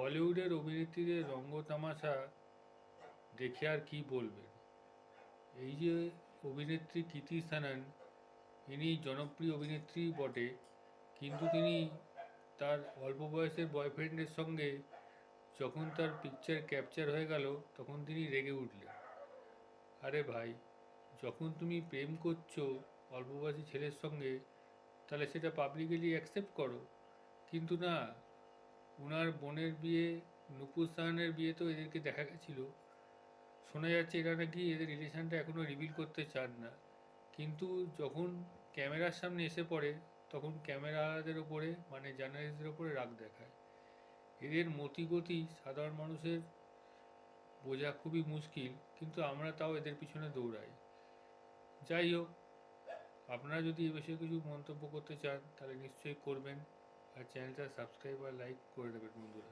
বলিউডের অভিনেত্রীদের রঙ্গ তামাশা দেখে আর কি বলবেন। এই যে অভিনেত্রী কৃতি সানন, ইনি জনপ্রিয় অভিনেত্রী বটে, কিন্তু তিনি তার অল্প বয়সের বয়ফ্রেন্ডের সঙ্গে যখন তার পিকচার ক্যাপচার হয়ে গেল তখন তিনি রেগে উঠলেন। আরে ভাই, যখন তুমি প্রেম করছো অল্প বয়সী ছেলের সঙ্গে, তাহলে সেটা পাবলিকলি অ্যাকসেপ্ট করো। কিন্তু না, উনার বোনের বিয়ে, নুপুর সাহানের বিয়েতেও এদেরকে দেখা গেছিল। শোনা যাচ্ছে এরা নাকি এদের রিলেশনটা এখনও রিভিল করতে চান না, কিন্তু যখন ক্যামেরার সামনে এসে পড়ে তখন ক্যামেরাদের ওপরে মানে জার্নালিস্টদের ওপরে রাগ দেখায়। এদের মতিগতি সাধারণ মানুষের বোঝা খুবই মুশকিল, কিন্তু আমরা তাও এদের পিছনে দৌড়াই। যাই হোক, আপনারা যদি এ বিষয়ে কিছু মন্তব্য করতে চান তাহলে নিশ্চয়ই করবেন, আর চ্যানেলটা সাবস্ক্রাইব আর লাইক করে দেবেন বন্ধুরা।